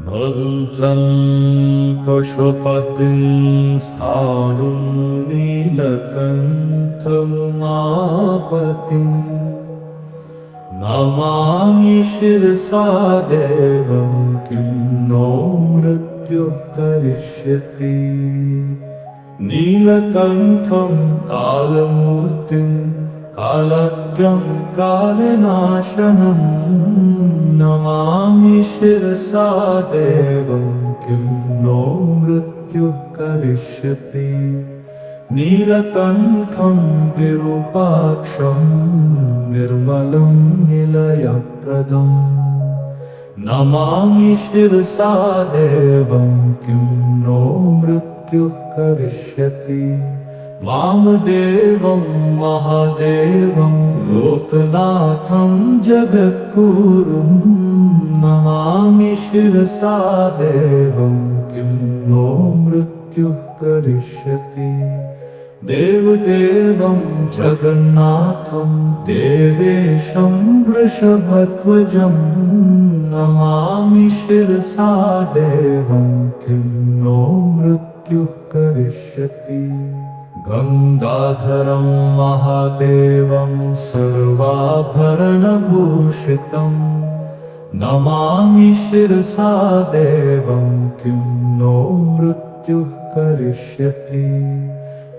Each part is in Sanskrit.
भद्रं पशुपतिं स्थाणुं नीलकण्ठमुमापतिं नमामि शिरसा देवं किं नो मृत्युः करिष्यति। नीलकण्ठं कालमूर्तिं कालज्ञं कालनाशनं नमामि शिरसा देवं किं नो मृत्युः करिष्यति। नीलकण्ठं विरूपाक्षं निर्मलं निलयप्रदं नमामि शिरसा देवं किं नो मृत्युः करिष्यति। वामदेवं महादेवं लोकनाथं जगद्गुरुं नमामि शिरसा देवं किं नो मृत्युः करिष्यति। देवदेवं जगन्नाथं देवेशं वृषभध्वजं नमामि शिरसा देवं किं नो मृत्युः करिष्यति। गंगाधरं महादेवं सर्वाभरणभूषितं नमामि शिरसा देवं किं नो मृत्युः करिष्यति।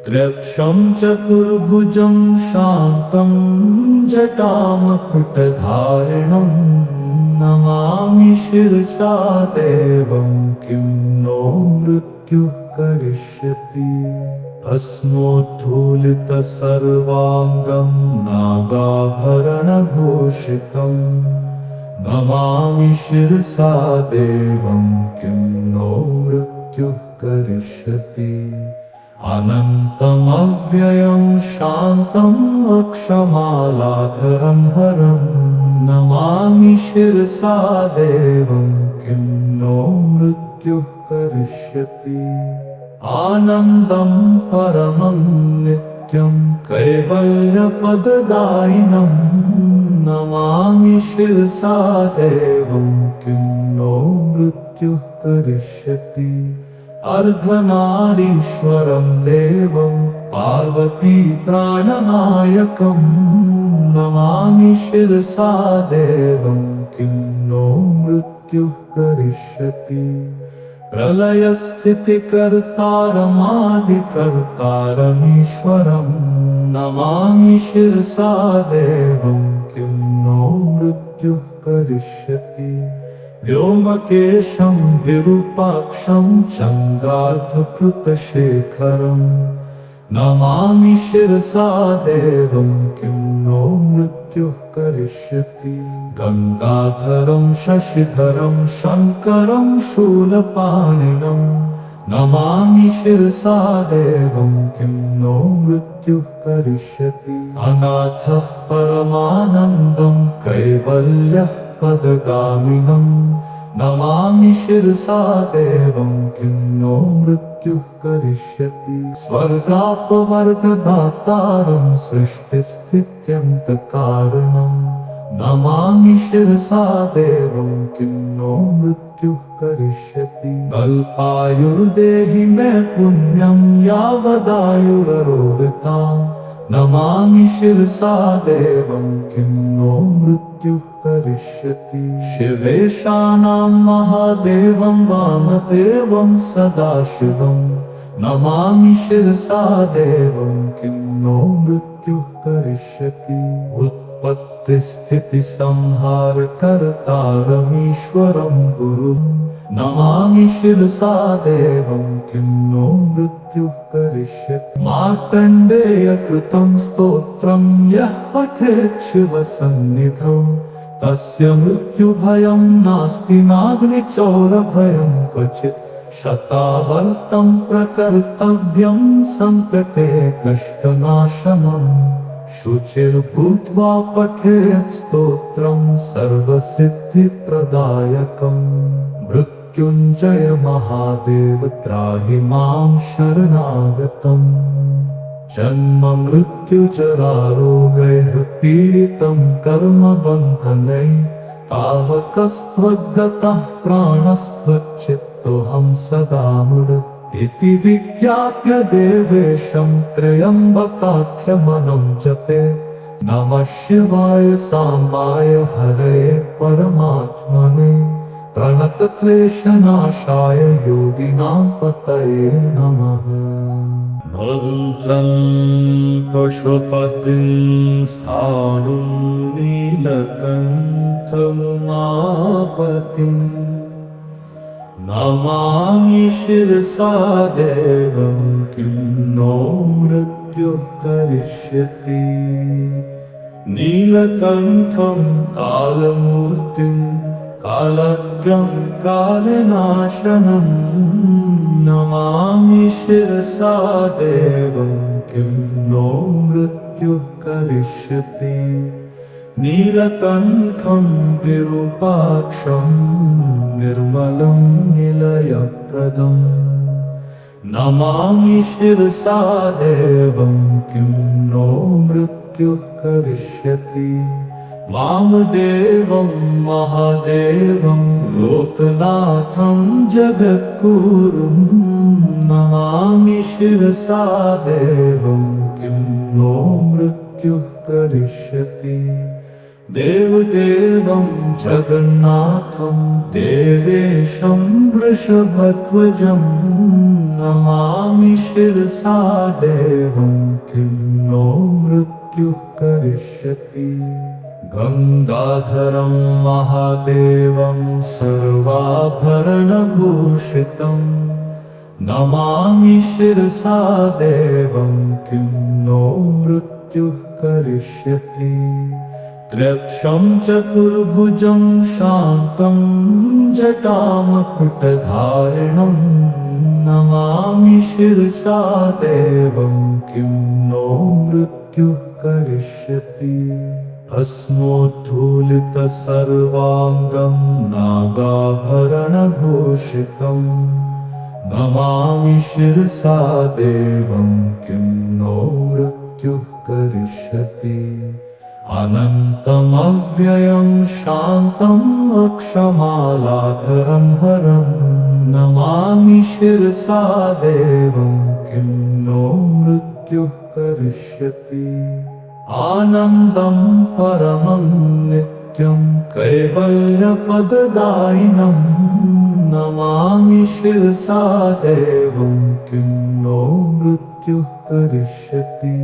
त्र्यक्षं चतुर्भुजं शान्तं जटामकुटधारिणं नमामि शिरसा देवं किं नो मृत्युः करिष्यति। भस्मोद्धूलितसर्वाङ्गं नागाभरणभूषितं नमामि शिरसा देवं किं नो मृत्युः करिष्यति। अनन्तमव्ययं शान्तम् अक्षमालाधरं हरं नमामि शिरसा देवं किं नो मृत्युः करिष्यति। आनन्दं परमं नित्यं कैवल्यपददायिनं नमामि शिरसा देवं किं नो मृत्युः करिष्यति। अर्धनारीश्वरं देवं पार्वती प्राणनायकं नमामि शिरसा देवं किं नो मृत्युः करिष्यति। प्रलयस्थितिकर्तारमादिकर्तारमीश्वरं नमामि शिरसा देवं किं नो मृत्युः करिष्यति। व्योमकेशं विरूपाक्षं चङ्गार्धकृतशेखरं नमामि शिरसा देवं किं नो मृत्युः करिष्यति। गंगाधरं शशिधरं शङ्करं शूलपाणिनं नमामि शिरसा देवं किं नो मृत्युः करिष्यति। अनाथः परमानन्दं कैवल्यः पदगामिनं नमामि शिरसा देवं किं नो मृत्युः करिष्यति। स्वर्गापवर्गदातारं सृष्टिस्थित्यन्तकारणं नमामि शिरसा देवं किं नो मृत्युः करिष्यति। अल्पायुर्देहि मे पुण्यं यावदायुररोगतां नमामि शिरसा देवं किं नो मृत्युः करिष्यति। शिवेशानां महादेवं वामदेवं सदाशिवं नमामि शिरसा देवं किं नो मृत्युः करिष्यति। उत्पत्तिस्थितिसंहारकर्तारमीश्वरं गुरुं नमामि शिरसा देवं किं नो मृत्युः करिष्यति। मार्कण्डेयकृतं स्तोत्रं यः पठेत् शिवसन्निधौ तस्य मृत्युभयं नास्ति नाग्निचौरभयं क्वचित्। शतावर्तं प्रकर्तव्यं सङ्कटे कष्टनाशनम् शुचिर्भूत्वा पठेत् स्तोत्रं सर्वसिद्धिप्रदायकम्। मृत्युञ्जय महादेव त्राहि मां शरणागतम्। जन्म मृत्यु जरारोगैः पीडितं कर्मबन्धनैः तावकस्त्वद्गतः प्राणस्त्वच्चित्तोऽहं सदा मृड इति विज्ञाप्य देवेशं त्र्यम्बकाख्यमनं जपे। नमः शिवाय साम्बाय हरये परमात्मने प्रणतक्लेशनाशाय योगिनां पतये नमः। भद्रं पशुपतिं स्थाणुं नीलकण्ठमुमापतिम् नमामि शिरसा देवं किं नो मृत्युः करिष्यति। नीलकण्ठं कालमूर्तिं कालग्रं कालनाशनं नमामि शिरसा देवं किं नो मृत्युः करिष्यति। नीलकण्ठं विरूपाक्षं निर्मलं निलयप्रदम् नमामि शिरसा देवं किं नो मृत्युः करिष्यति। वामदेवं महादेवं लोकनाथं जगद्गुरुं नमामि शिरसा देवं किं नो मृत्युः करिष्यति। देवदेवं जगन्नाथं देवेशं वृषभध्वजं नमामि शिरसा देवं किं नो मृत्युः करिष्यति। गंगाधरं महादेवं सर्वाभरणभूषितं नमामि शिरसा देवं किं नो मृत्युः करिष्यति। त्र्यक्षं चतुर्भुजं शान्तं जटामकुटधारिणं नमामि शिरसा देवं किं नो मृत्युः करिष्यति। भस्मोद्धूलितसर्वाङ्गं नागाभरणभूषितं नमामि शिरसा देवं किं नो मृत्युः करिष्यति। अनन्तमव्ययं शान्तम् अक्षमालाधरं हरं नमामि शिरसा देवं किं नो मृत्युः करिष्यति। आनन्दं परमं नित्यं कैवल्यपददायिनं नमामि शिरसा देवं किं नो मृत्युः करिष्यति।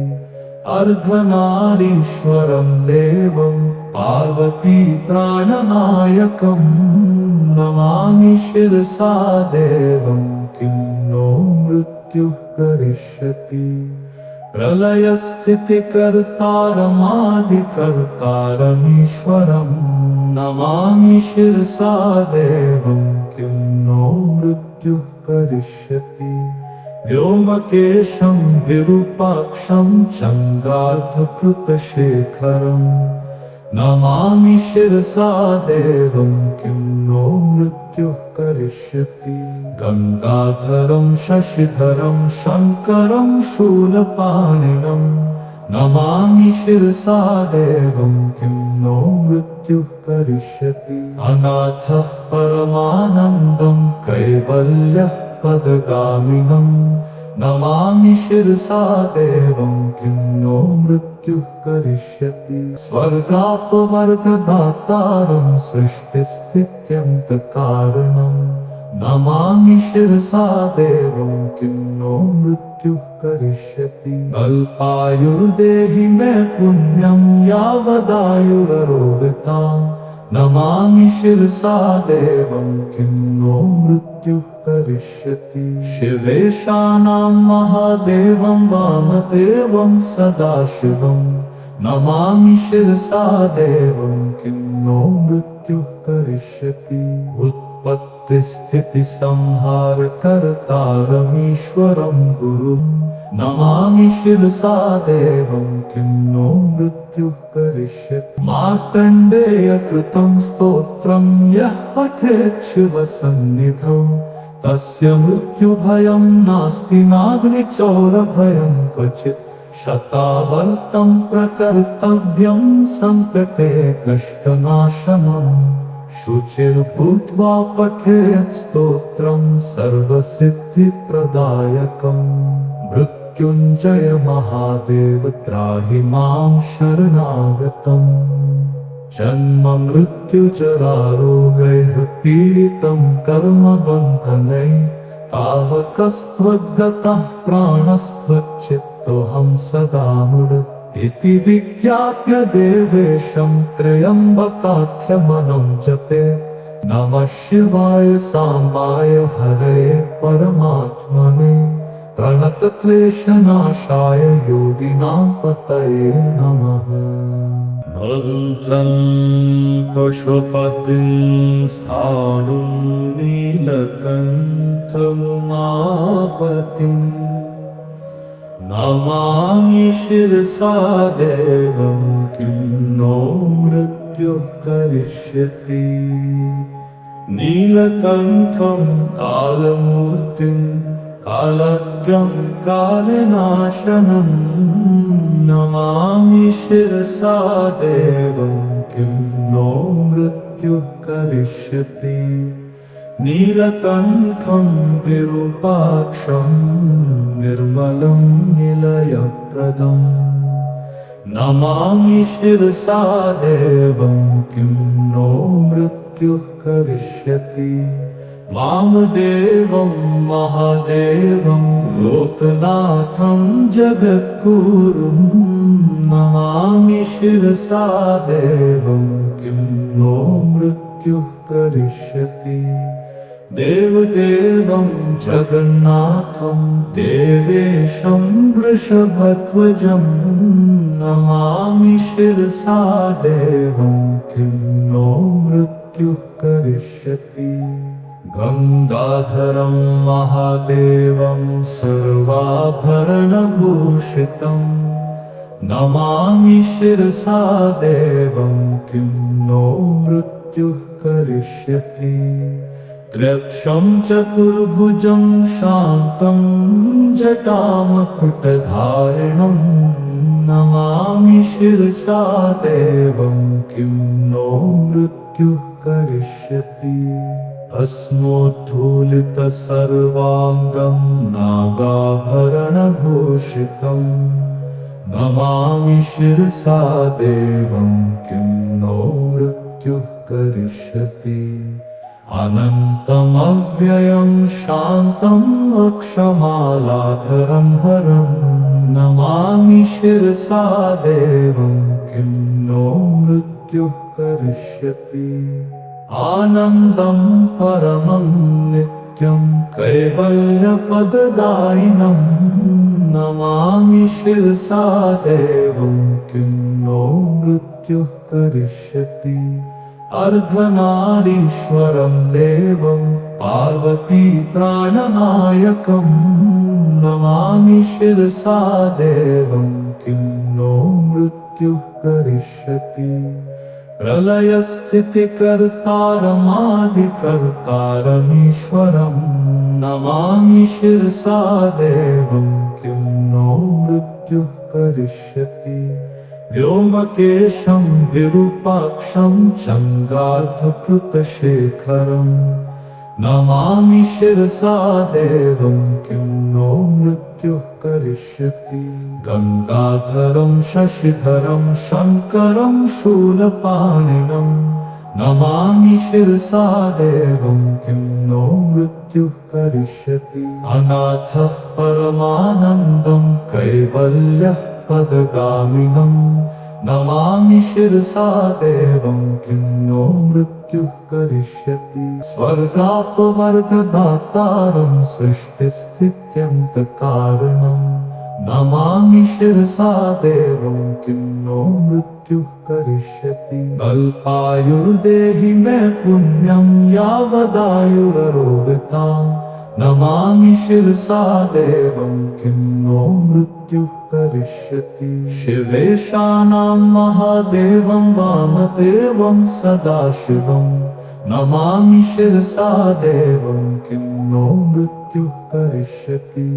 अर्धनारीश्वरं देवं पार्वती प्राणनायकं नमामि शिरसा देवं किं नो मृत्युः करिष्यति। प्रलयस्थितिकर्तारमादिकर्तारमीश्वरं नमामि शिरसा देवं किं नो मृत्युः करिष्यति। व्योमकेशं विरूपाक्षं चङ्गार्धकृतशेखरं नमामि शिरसा देवं किं नो मृत्युः करिष्यति। गंगाधरं शशिधरं शङ्करं शूलपाणिनं नमामि शिरसा देवं किं नो मृत्युः करिष्यति। अनाथः परमानन्दं कैवल्यः पदगामिनं नमामि शिरसा देवं किं नो मृत्युः करिष्यति। स्वर्गापवर्गदातारं सृष्टिस्थित्यन्तकारणं नमामि शिरसा देवं किं नो मृत्युः करिष्यति। अल्पायुर्देहि मे पुण्यं यावदायुररोगतां नमामि शिरसा देवं किं नो मृत्युः करिष्यति। शिवेशानां महादेवं वामदेवं सदाशिवं नमामि शिरसा देवं किं नो मृत्युः करिष्यति। उत्पत्तिस्थितिसंहारकर्तारमीश्वरं गुरुं नमामि शिरसा देवं किं नो मृत्युः करिष्यति। मार्कण्डेयकृतं स्तोत्रं यः पठेत् शिवसन्निधौ तस्य मृत्युभयं नास्ति नाग्निचौरभयं क्वचित्। शतावर्तं प्रकर्तव्यं सङ्कटे कष्टनाशनम् शुचिर्भूत्वा पठेत् स्तोत्रं सर्वसिद्धिप्रदायकम् मृत्युञ्जय महादेव त्राहि मां शरणागतम् जन्म मृत्युजरारोगैः पीडितं कर्मबन्धनैः तावकस्त्वद्गतः प्राणस्त्वच्चित्तोऽहं सदा मृत् इति विज्ञाप्य देवेशं त्र्यम्बकाख्यमनं जपे नमः शिवाय साम्बाय हरये परमात्मने प्रणतक्लेशनाशाय योगिनां पतये नमः। भद्रं पशुपतिं स्थाणुं नीलकण्ठमुमापतिम् नमामि शिरसा देवं किं नो मृत्युः करिष्यति। नीलकण्ठं कालमूर्तिं कालज्ञं कालनाशनं नमामि शिरसा देवं किं नो मृत्युः करिष्यति। नीलकण्ठं विरूपाक्षं निर्मलं निलयप्रदम् नमामि शिरसा देवं किं नो मृत्युः करिष्यति। वामदेवं महादेवं लोकनाथं जगद्गुरुं नमामि शिरसा देवं किं नो मृत्युः करिष्यति। देवदेवं जगन्नाथं देवेशं वृषभध्वजं नमामि शिरसा देवं किं नो मृत्युः करिष्यति। गङ्गाधरं महादेवं सर्वाभरणभूषितं नमामि शिरसा देवं किं नो मृत्युः करिष्यति। त्र्यक्षं चतुर्भुजं शान्तं जटामकुटधारिणं नमामि शिरसा देवं किं नो मृत्युः करिष्यति। भस्मोद्धूलितसर्वाङ्गं नागाभरणभूषितं नमामि शिरसा देवं किं नो मृत्युः करिष्यति। अनन्तमव्ययं शान्तम् अक्षमालाधरं हरं नमामि शिरसा देवं किं नो मृत्युः करिष्यति। आनन्दं परमं नित्यं कैवल्यपददायिनं नमामि शिरसा देवं किं नो मृत्युः करिष्यति। अर्धनारीश्वरं देवं पार्वती प्राणनायकं नमामि शिरसा देवं किं नो मृत्युः करिष्यति। प्रलयस्थितिकर्तारमादिकर्तारमीश्वरं नमामि शिरसा देवं किं नो मृत्युः करिष्यति। व्योमकेशं विरूपाक्षं चङ्गार्धकृतशेखरं नमामि शिरसा देवं किं नो मृत्युः करिष्यति। गङ्गाधरं शशिधरं शङ्करं शूलपाणिनं नमामि शिरसा देवं किं नो मृत्युः करिष्यति। अनाथः परमानन्दं कैवल्यः पदगामिनं नमामि शिरसा देवं किं नो मृत्युः करिष्यति। स्वर्गापवर्गदातारं सृष्टिस्थित्यन्तकारणं नमामि शिरसा देवं किं नो मृत्युः करिष्यति। अल्पायुर्देहि मे पुण्यं यावदायुररोगतां नमामि शिरसा देवं किं नो मृत्युः करिष्यति। शिवेशानां महादेवं वामदेवं सदाशिवं नमामि शिरसा देवं किं नो मृत्युः करिष्यति।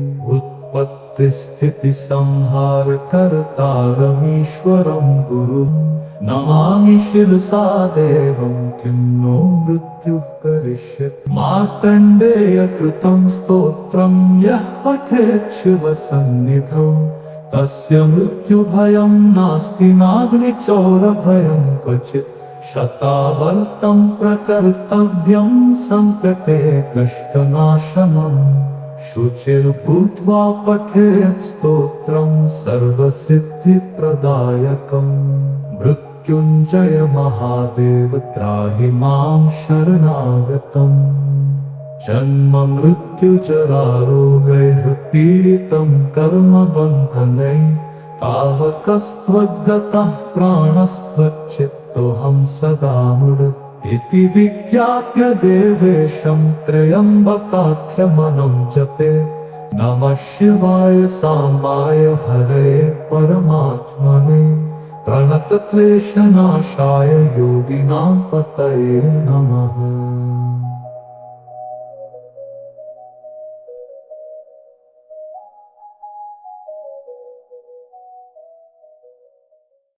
उत्पत्ति संहार कर्तारमीश्वरं गुरुं नमामि शिरसा देवं किं नो मृत्युः करिष्यति। मार्कण्डेय कृतं स्तोत्रं यः पठेत् शिवसन्निधौ तस्य मृत्युभयं नास्ति नाग्निचौरभयं क्वचित्। शतावर्तं प्रकर्तव्यं सङ्कटे कष्टनाशनम् शुचिर्भूत्वा पठेत् स्तोत्रं सर्वसिद्धिप्रदायकम्। मृत्युञ्जय महादेव त्राहि मां शरणागतम्। जन्म मृत्युजरारोगैः पीडितं कर्मबन्धनैः तावकस्त्वद्गतः प्राणस्त्वच्चित्तोऽहं सदा मृत् इति विज्ञाप्य देवेशं त्र्यम्बकाख्यमनं जपे। नमः शिवाय साम्बाय हरये परमात्मने प्रणतक्लेशनाशाय योगिनां पतये नमः।